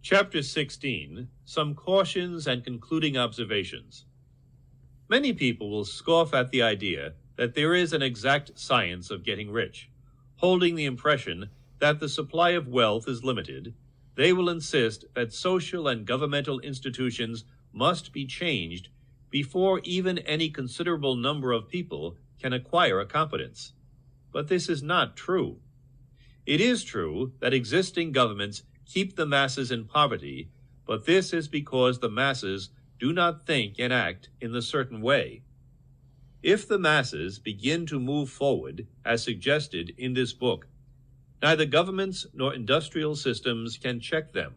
Chapter 16, Some Cautions and Concluding Observations. Many people will scoff at the idea that there is an exact science of getting rich. Holding the impression that the supply of wealth is limited, they will insist that social and governmental institutions must be changed before even any considerable number of people can acquire a competence. But this is not true. It is true that existing governments keep the masses in poverty, but this is because the masses do not think and act in the certain way. If the masses begin to move forward, as suggested in this book, neither governments nor industrial systems can check them.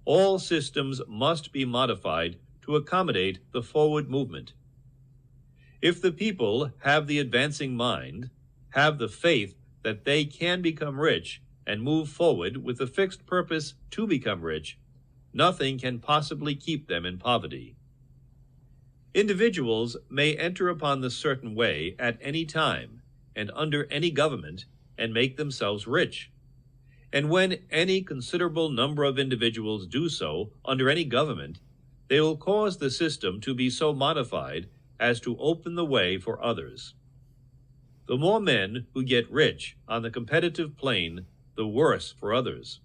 All systems must be modified to accommodate the forward movement. If the people have the advancing mind, have the faith that they can become rich and move forward with the fixed purpose to become rich, nothing can possibly keep them in poverty. Individuals may enter upon the certain way at any time and under any government and make themselves rich. And when any considerable number of individuals do so under any government, they will cause the system to be so modified as to open the way for others. The more men who get rich on the competitive plane, the worse for others.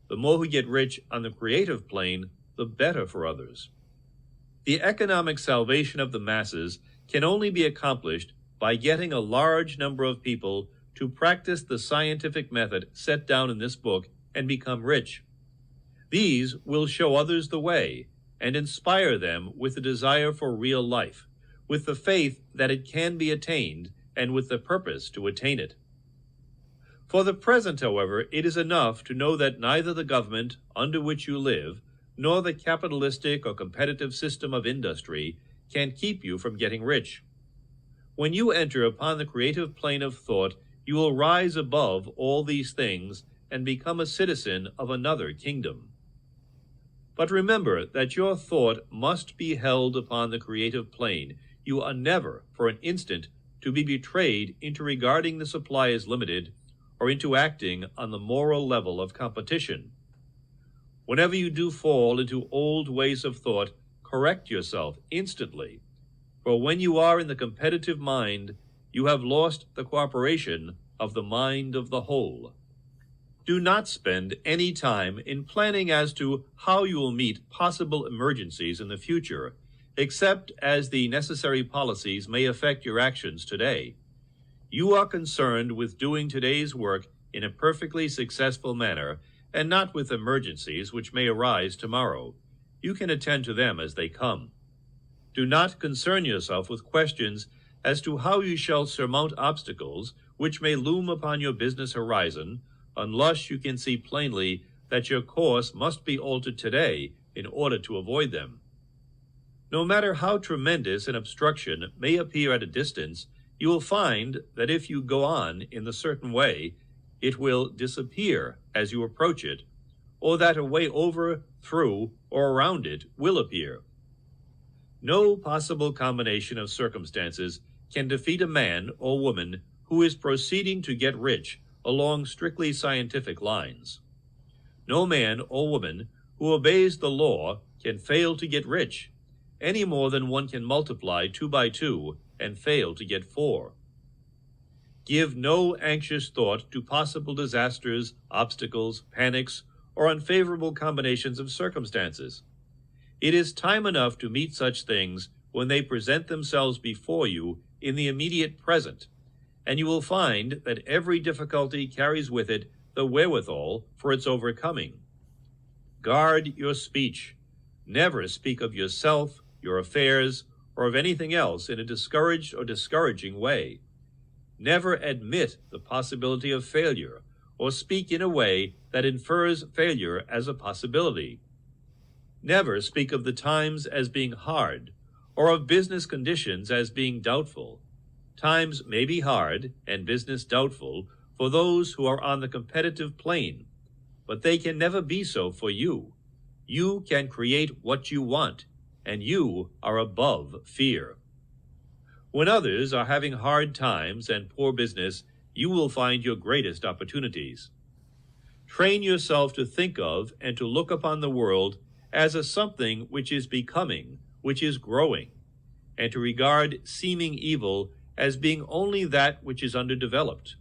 The more who get rich on the creative plane, the better for others. The economic salvation of the masses can only be accomplished by getting a large number of people to practice the scientific method set down in this book and become rich. These will show others the way and inspire them with the desire for real life, with the faith that it can be attained, and with the purpose to attain it. For the present, however, it is enough to know that neither the government under which you live, nor the capitalistic or competitive system of industry can keep you from getting rich. When you enter upon the creative plane of thought, you will rise above all these things and become a citizen of another kingdom. But remember that your thought must be held upon the creative plane. You are never, for an instant, to be betrayed into regarding the supply as limited, or into acting on the moral level of competition. Whenever you do fall into old ways of thought, correct yourself instantly, for when you are in the competitive mind, you have lost the cooperation of the mind of the whole. Do not spend any time in planning as to how you will meet possible emergencies in the future, except as the necessary policies may affect your actions today. You are concerned with doing today's work in a perfectly successful manner, and not with emergencies which may arise tomorrow. You can attend to them as they come. Do not concern yourself with questions as to how you shall surmount obstacles which may loom upon your business horizon, unless you can see plainly that your course must be altered today in order to avoid them. No matter how tremendous an obstruction may appear at a distance, you will find that if you go on in the certain way, it will disappear as you approach it, or that a way over, through, or around it will appear. No possible combination of circumstances can defeat a man or woman who is proceeding to get rich along strictly scientific lines. No man or woman who obeys the law can fail to get rich, any more than one can multiply 2 by 2 and fail to get 4. Give no anxious thought to possible disasters, obstacles, panics, or unfavorable combinations of circumstances. It is time enough to meet such things when they present themselves before you in the immediate present, and you will find that every difficulty carries with it the wherewithal for its overcoming. Guard your speech. Never speak of yourself, your affairs, or of anything else in a discouraged or discouraging way. Never admit the possibility of failure, or speak in a way that infers failure as a possibility. Never speak of the times as being hard, or of business conditions as being doubtful. Times may be hard and business doubtful for those who are on the competitive plane, but they can never be so for you. You can create what you want, and you are above fear. When others are having hard times and poor business, you will find your greatest opportunities. Train yourself to think of and to look upon the world as a something which is becoming, which is growing, and to regard seeming evil as being only that which is underdeveloped.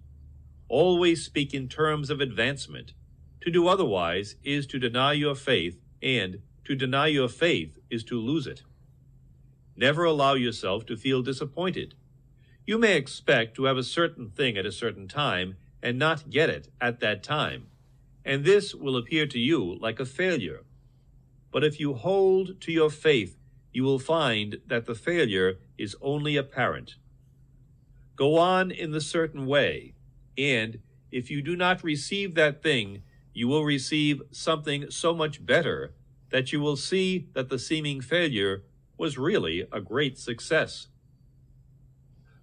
Always speak in terms of advancement. To do otherwise is to deny your faith, and to deny your faith is to lose it. Never allow yourself to feel disappointed. You may expect to have a certain thing at a certain time and not get it at that time, and this will appear to you like a failure. But if you hold to your faith, you will find that the failure is only apparent. Go on in the certain way, and if you do not receive that thing, you will receive something so much better that you will see that the seeming failure was really a great success.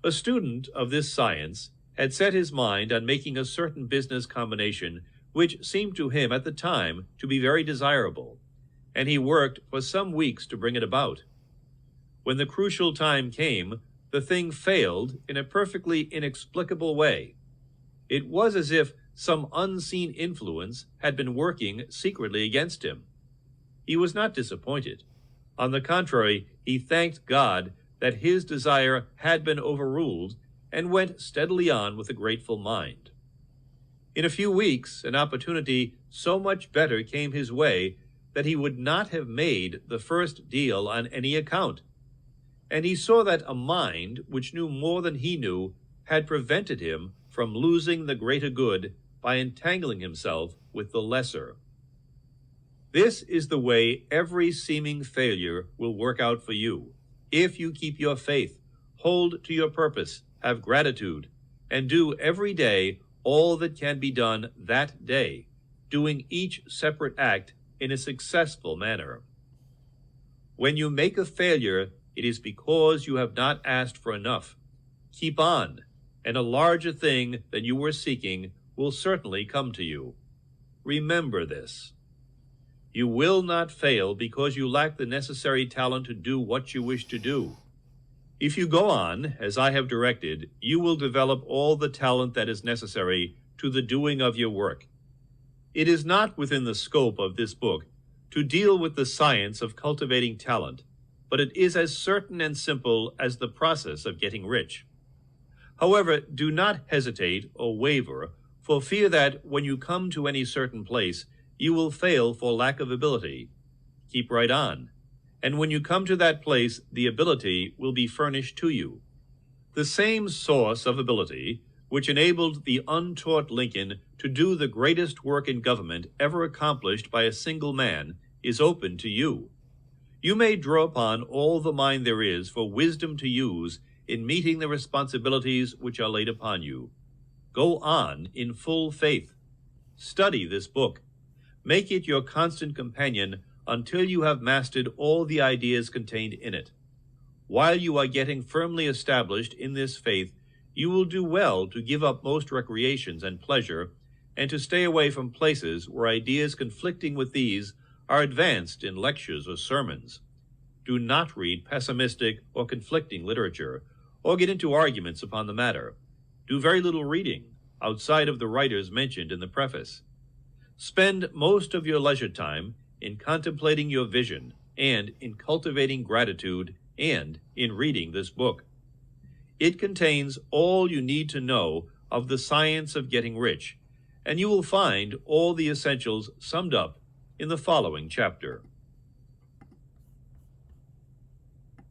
A student of this science had set his mind on making a certain business combination which seemed to him at the time to be very desirable, and he worked for some weeks to bring it about. When the crucial time came, the thing failed in a perfectly inexplicable way. It was as if some unseen influence had been working secretly against him. He was not disappointed. On the contrary, he thanked God that his desire had been overruled and went steadily on with a grateful mind. In a few weeks, an opportunity so much better came his way that he would not have made the first deal on any account. And he saw that a mind which knew more than he knew had prevented him from losing the greater good by entangling himself with the lesser. This is the way every seeming failure will work out for you, if you keep your faith, hold to your purpose, have gratitude, and do every day all that can be done that day, doing each separate act in a successful manner. When you make a failure, it is because you have not asked for enough. Keep on, and a larger thing than you were seeking will certainly come to you. Remember this. You will not fail because you lack the necessary talent to do what you wish to do. If you go on, as I have directed, you will develop all the talent that is necessary to the doing of your work. It is not within the scope of this book to deal with the science of cultivating talent, but it is as certain and simple as the process of getting rich. However, do not hesitate or waver, for fear that when you come to any certain place, you will fail for lack of ability. Keep right on, and when you come to that place, the ability will be furnished to you. The same source of ability which enabled the untaught Lincoln to do the greatest work in government ever accomplished by a single man is open to you. You may draw upon all the mind there is for wisdom to use in meeting the responsibilities which are laid upon you. Go on in full faith. Study this book. Make it your constant companion until you have mastered all the ideas contained in it. While you are getting firmly established in this faith, you will do well to give up most recreations and pleasure, and to stay away from places where ideas conflicting with these are advanced in lectures or sermons. Do not read pessimistic or conflicting literature, or get into arguments upon the matter. Do very little reading, outside of the writers mentioned in the preface. Spend most of your leisure time in contemplating your vision, and in cultivating gratitude, and in reading this book. It contains all you need to know of the science of getting rich, and you will find all the essentials summed up in the following chapter.